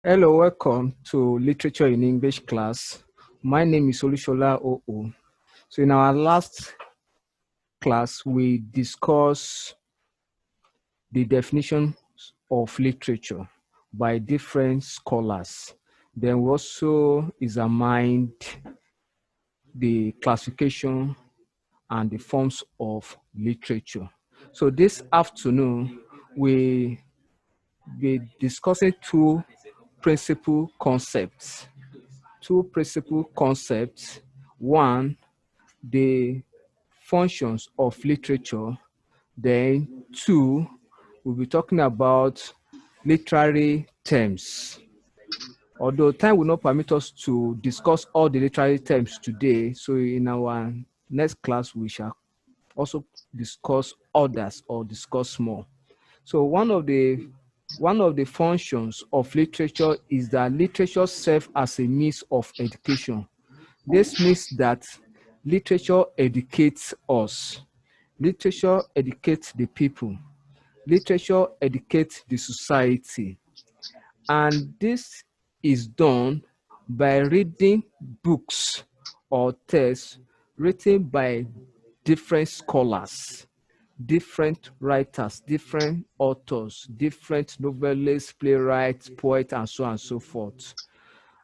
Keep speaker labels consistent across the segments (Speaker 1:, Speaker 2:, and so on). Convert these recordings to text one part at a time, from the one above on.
Speaker 1: Hello, welcome to Literature in English class. My name is Olusola OO. So in our last class, we discussed the definition of literature by different scholars. Then we also examined the classification and the forms of literature. So this afternoon, we be discussing two principal concepts. One, the functions of literature. Then two, we'll be talking about literary terms. Although time will not permit us to discuss all the literary terms today, so in our next class, we shall also discuss others or discuss more. So one of the functions of literature is that literature serves as a means of education. This means that literature educates us. Literature educates the people. Literature educates the society. And this is done by reading books or texts written by different scholars, different writers, different authors, different novelists, playwrights, poets, and so on and so forth.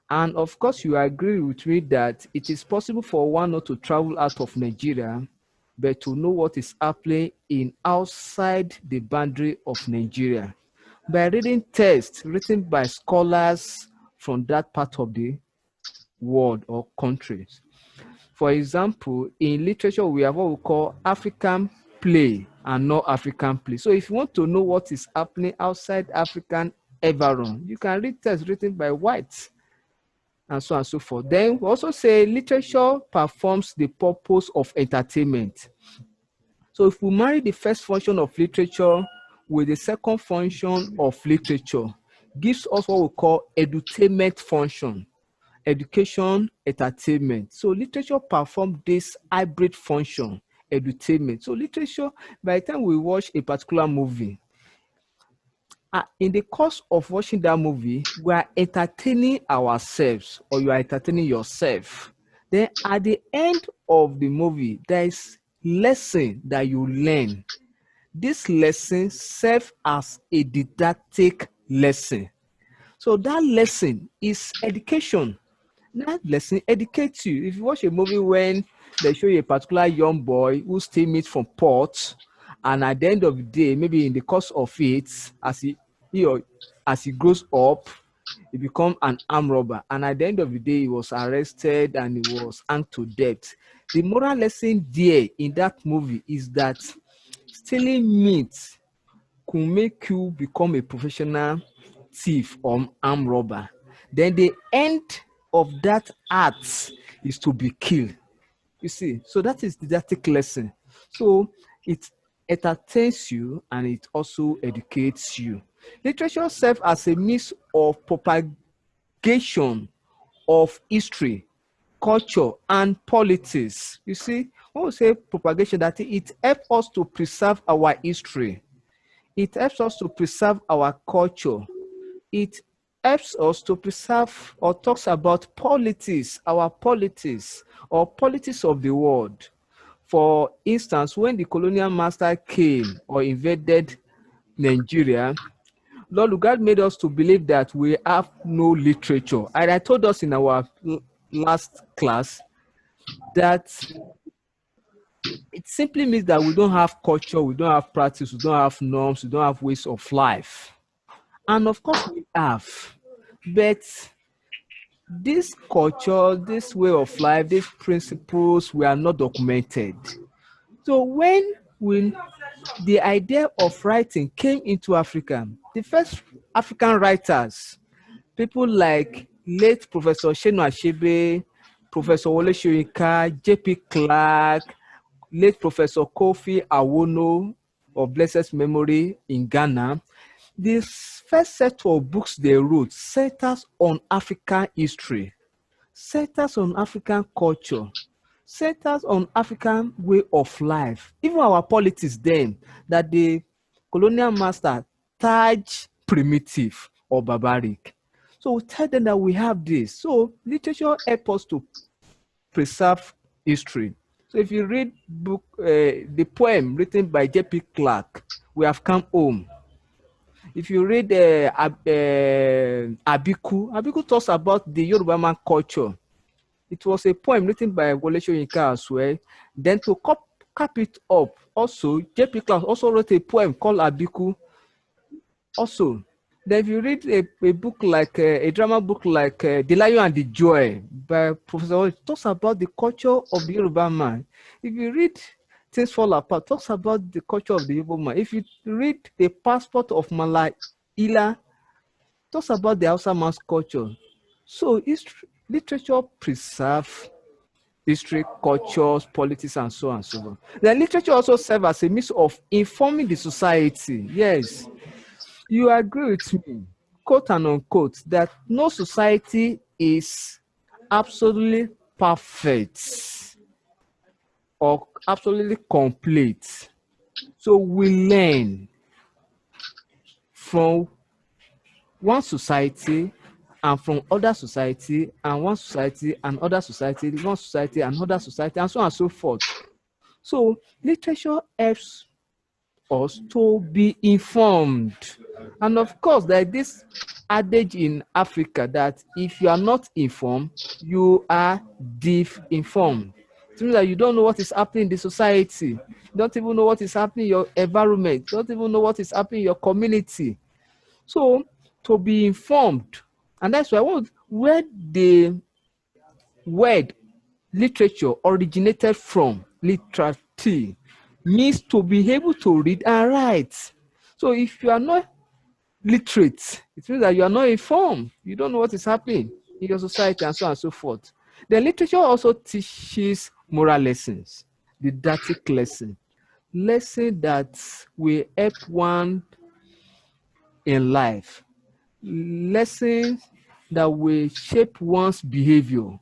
Speaker 1: And of course, you agree with me that it is possible for one not to travel out of Nigeria, but to know what is happening in outside the boundary of Nigeria by reading texts written by scholars from that part of the world or countries. For example, in literature, we have what we call African play and not African play. So if you want to know what is happening outside African environment, you can read texts written by whites and so on and so forth. Then we also say literature performs the purpose of entertainment. So if we marry the first function of literature with the second function of literature, gives us what we call edutainment function. Education, entertainment. So literature performs this hybrid function, edutainment. So literature, by the time we watch a particular movie, in the course of watching that movie, we are entertaining ourselves or you are entertaining yourself. Then at the end of the movie, there is lesson that you learn. This lesson serves as a didactic lesson. So that lesson is education. That lesson educates you. If you watch a movie when they show you a particular young boy who steal meat from pot, and at the end of the day, maybe in the course of it, as he grows up, he becomes an armed robber. And at the end of the day, he was arrested and he was hanged to death. The moral lesson there in that movie is that stealing meat could make you become a professional thief or armed robber. Then the end of that act is to be killed. You see, so that is didactic lesson. So it entertains you and it also educates you. Literature serves as a means of propagation of history, culture, and politics. You see, when we say propagation, that it helps us to preserve our history. It helps us to preserve our culture. It helps us to preserve or talks about politics, our politics, or politics of the world. For instance, when the colonial master came or invaded Nigeria, Lord Lugard made us to believe that we have no literature. And I told us in our last class that it simply means that we don't have culture, we don't have practice, we don't have norms, we don't have ways of life. And of course we have. But this culture, this way of life, these principles were not documented. So when the idea of writing came into Africa, the first African writers, people like late Professor Shenu Achebe, Professor Wole Soyinka, J.P. Clark, late Professor Kofi Awono of blessed memory in Ghana, the first set of books they wrote centers on African history, centers on African culture, centers on African way of life. Even our politics then, that the colonial master tagged primitive or barbaric. So we tell them that we have this. So literature helps us to preserve history. So if you read the poem written by J.P. Clark, We Have Come Home. If you read Abiku talks about the Yoruba man culture. It was a poem written by Wole Soyinka as well. Then to cap it up, also J.P. Clark also wrote a poem called Abiku. Also, then if you read a book like a drama book like The Lion and the Joy by Professor Olu, it talks about the culture of the Yoruba man. If you read Things Fall Apart, it talks about the culture of the Yoruba man. If you read The Passport of Mala Ila, it talks about the Hausa man's culture. So literature preserve history, cultures, politics, and so on and so on. The literature also serves as a means of informing the society. Yes, you agree with me, quote and unquote, that no society is absolutely perfect or absolutely complete. So we learn from one society and from other society and one society and other society, one society and other society, and so on and so forth. So literature helps us to be informed. And of course, there is this adage in Africa that if you are not informed, you are disinformed. It means that you don't know what is happening in the society. You don't even know what is happening in your environment. You don't even know what is happening in your community. So to be informed, and that's where the word literature originated from, literature, means to be able to read and write. So if you are not literate, it means that you are not informed. You don't know what is happening in your society and so on and so forth. The literature also teaches moral lessons, didactic lesson that will help one in life, lessons that will shape one's behavior,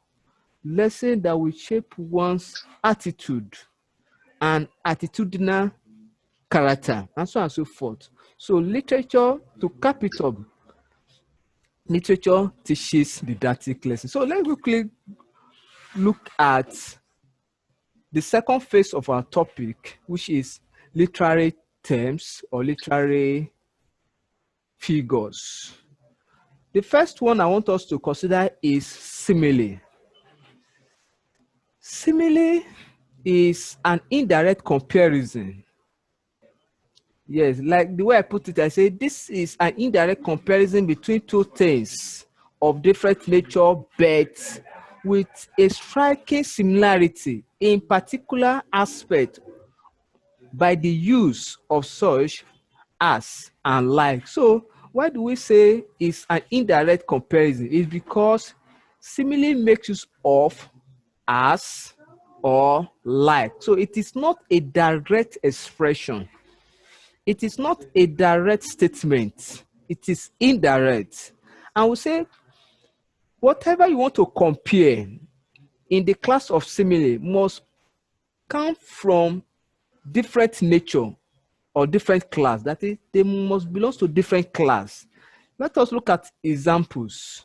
Speaker 1: lesson that will shape one's attitude and attitudinal character, and so on and so forth. So literature, to cap it up, literature teaches didactic lessons. So let's quickly look at the second phase of our topic, which is literary terms or literary figures. The first one I want us to consider is simile. Simile is an indirect comparison. Yes, like the way I put it, I say this is an indirect comparison between two things of different nature, but with a striking similarity in particular aspect by the use of such as and like. So why do we say it's an indirect comparison? It's because simile makes use of as or like. So it is not a direct expression. It is not a direct statement. It is indirect. And we say whatever you want to compare in the class of simile must come from different nature or different class. That is, they must belong to different class. Let us look at examples.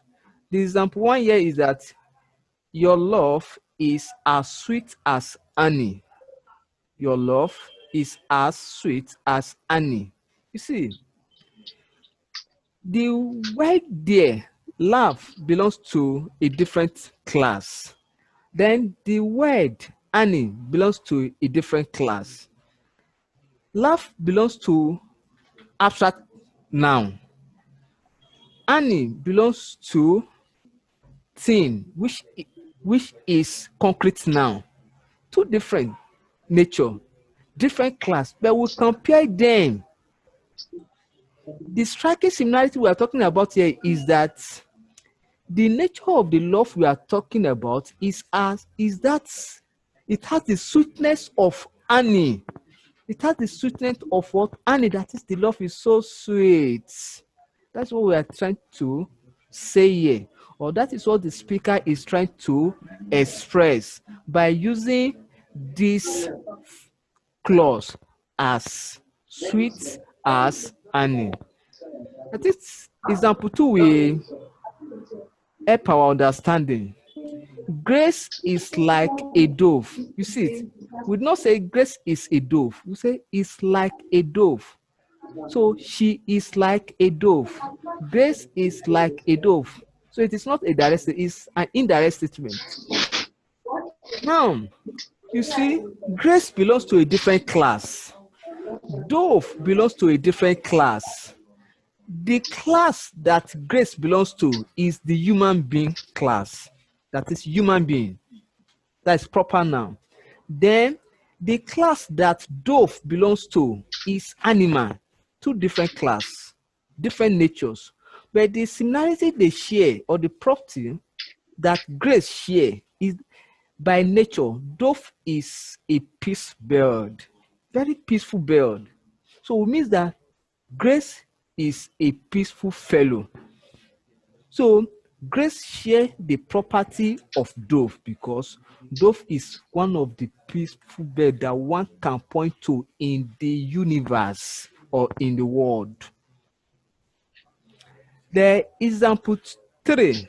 Speaker 1: The example one here is that your love is as sweet as honey. Your love is as sweet as honey. You see, the word there, love, belongs to a different class. Then the word honey belongs to a different class. Love belongs to abstract noun. Honey belongs to thing, which is concrete noun. Two different nature, different class, but we compare them. The striking similarity we are talking about here is that the nature of the love we are talking about is that it has the sweetness of honey. It has the sweetness of what? Honey. That is, the love is so sweet. That's what we are trying to say here. Or that is what the speaker is trying to express by using this clause as sweet as honey. That is example two help our understanding. Grace is like a dove. You see it? We do not say Grace is a dove. We say it's like a dove. So she is like a dove. Grace is like a dove. So it is not a direct statement, it's an indirect statement. Now, you see, Grace belongs to a different class. Dove belongs to a different class. The class that Grace belongs to is the human being class. That is human being. That is proper noun. Then the class that dove belongs to is animal. Two different class, different natures. But the similarity they share, or the property that Grace share, is by nature, dove is a peace bird, very peaceful bird. So it means that Grace is a peaceful fellow. So Grace share the property of dove because dove is one of the peaceful birds that one can point to in the universe or in the world. The example 3.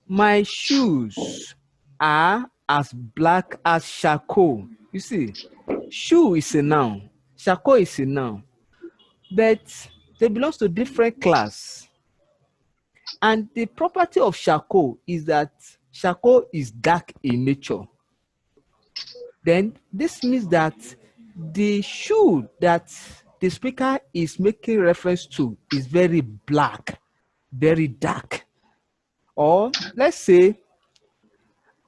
Speaker 1: My shoes are as black as charcoal. You see, shoe is a noun, charcoal is a noun, but they belong to different class. And the property of charcoal is that charcoal is dark in nature. Then this means that the shoe that the speaker is making reference to is very black, very dark. Or let's say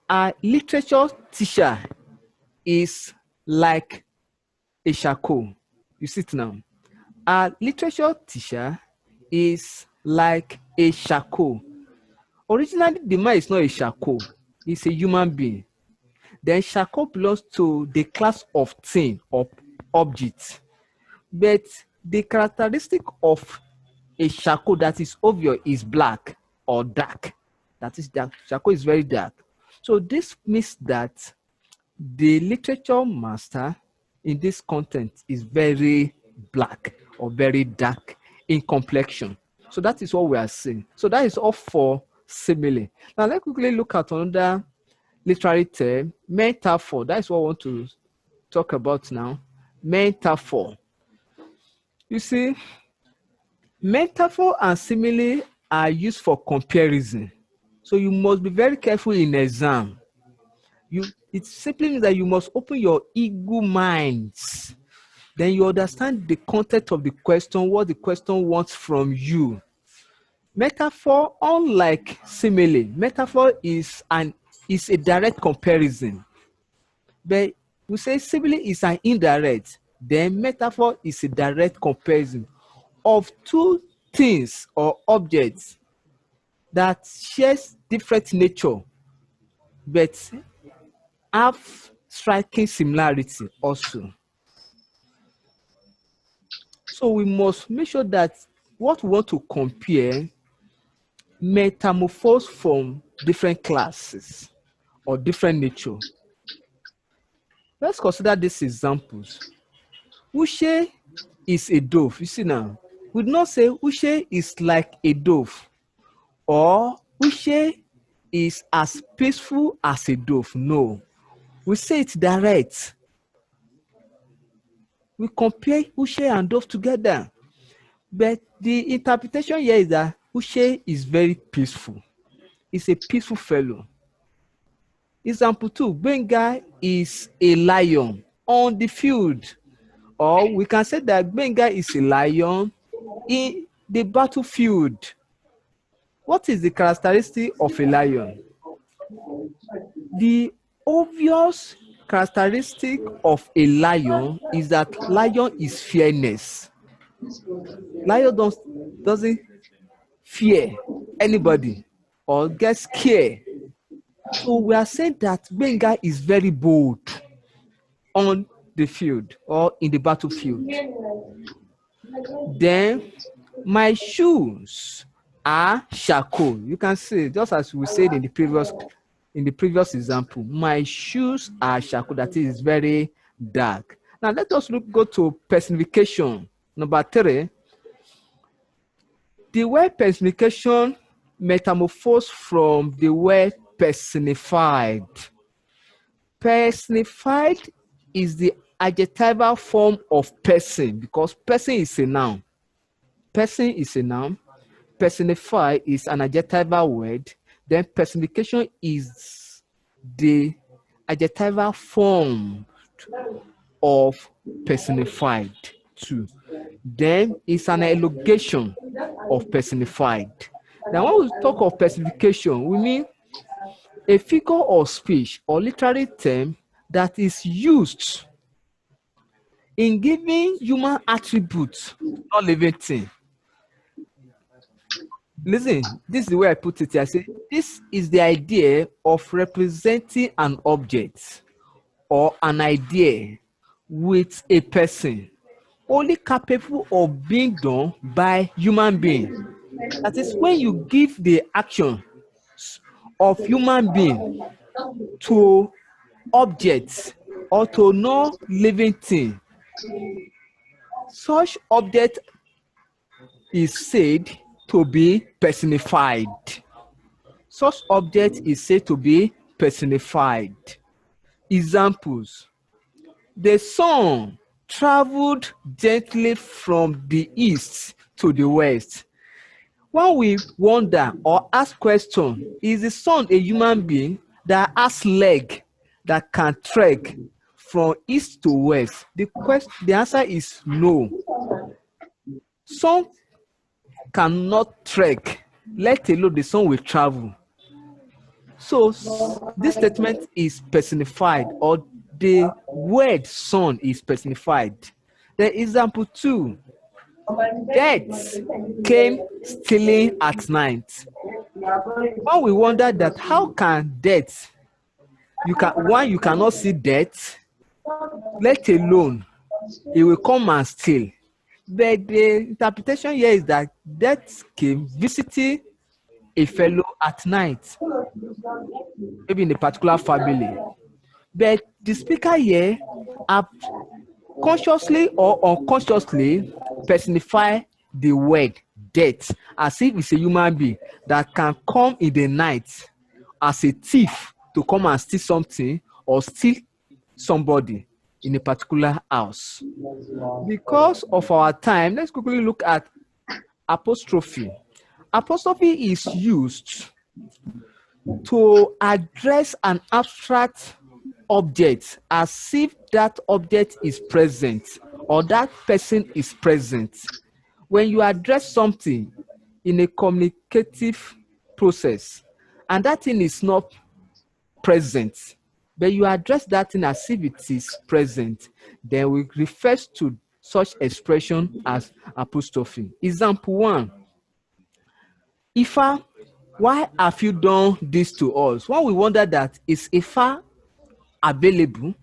Speaker 1: a literature teacher is like a charcoal. You see it now. A literature teacher is like a charcoal. Originally, the man is not a charcoal, he's a human being. Then charcoal belongs to the class of thing or object. But the characteristic of a charcoal that is obvious is black or dark. That is dark. Charcoal is very dark. So this means that the literature master in this content is very black or very dark in complexion. So that is what we are saying. So that is all for simile. Now let's quickly look at another literary term, metaphor. That is what I want to talk about now. Metaphor. You see, metaphor and simile are used for comparison. So you must be very careful in exam. It simply means that you must open your ego minds. Then you understand the content of the question, what the question wants from you. Metaphor, unlike simile, metaphor is a direct comparison. But we say simile is an indirect, then metaphor is a direct comparison of two things or objects that shares different nature but have striking similarity also. So we must make sure that what we want to compare metamorphose from different classes or different nature. Let's consider these examples. Ushe is a dove. You see now, we do not say Ushe is like a dove or Ushe is as peaceful as a dove. No, we say it direct. We compare Ushe and dove together. But the interpretation here is that Ushe is very peaceful. He's a peaceful fellow. Example 2, Benga is a lion on the field. Or we can say that Benga is a lion in the battlefield. What is the characteristic of a lion? The obvious characteristic of a lion is that lion is fearless. Lion doesn't fear anybody or get scared. So we are saying that Benga is very bold on the field or in the battlefield. Then my shoes are charcoal. You can see, just as we said in the previous example, my shoes are charcoal. That is very dark. Now let us go to personification. Number 3. The word personification metamorphosed from the word personified. Personified is the adjectival form of person because person is a noun. Person is a noun. Personify is an adjectival word. Then personification is the adjectival form of personified too. Then it's an elongation of personified. Now, when we talk of personification, we mean a figure of speech or literary term that is used in giving human attributes to non-living thing. Listen, this is the way I put it. I say this is the idea of representing an object or an idea with a person only capable of being done by human being. That is when you give the action of human being to objects or to non-living thing. Such object is said to be personified. Such object is said to be personified. Examples: the sun traveled gently from the east to the west. When we wonder or ask question, is the sun a human being that has leg that can trek from east to west? The answer is no. Sun cannot trek, let alone the sun will travel. So this statement is personified, or the word sun is personified. The example 2, death came stealing at night. When we wonder that how can death, you cannot see death, let alone it will come and steal. But the interpretation here is that death came visiting a fellow at night, maybe in a particular family. But the speaker here have consciously or unconsciously personify the word death as if it's a human being that can come in the night as a thief to come and steal something or steal somebody in a particular house. Because of our time, let's quickly look at apostrophe. Apostrophe is used to address an abstract object as if that object is present or that person is present. When you address something in a communicative process and that thing is not present, but you address that thing as if it is present, then we refer to such expression as apostrophe. Example 1, Ifa, why have you done this to us? When we wonder that, is Ifa available,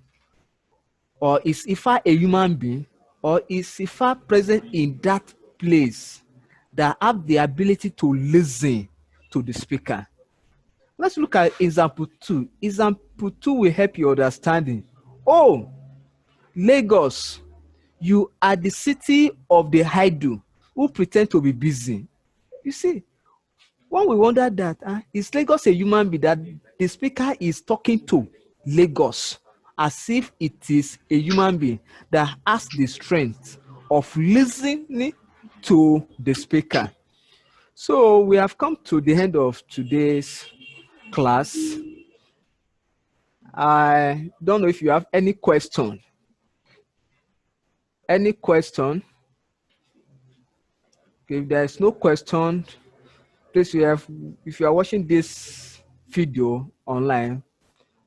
Speaker 1: or is Ifa a human being, or is Ifa present in that place that have the ability to listen to the speaker? Let's look at example 2. Example 2 will help your understanding. Oh, Lagos, you are the city of the idle who pretend to be busy. You see, when we wonder that, is Lagos a human being that the speaker is talking to Lagos as if it is a human being that has the strength of listening to the speaker? So we have come to the end of today's class. I don't know if you have any question. Any question? If there is no question, please, if you are watching this video online,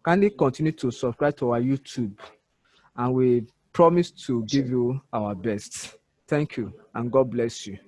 Speaker 1: kindly continue to subscribe to our YouTube, and we promise to give you our best. Thank you, and God bless you.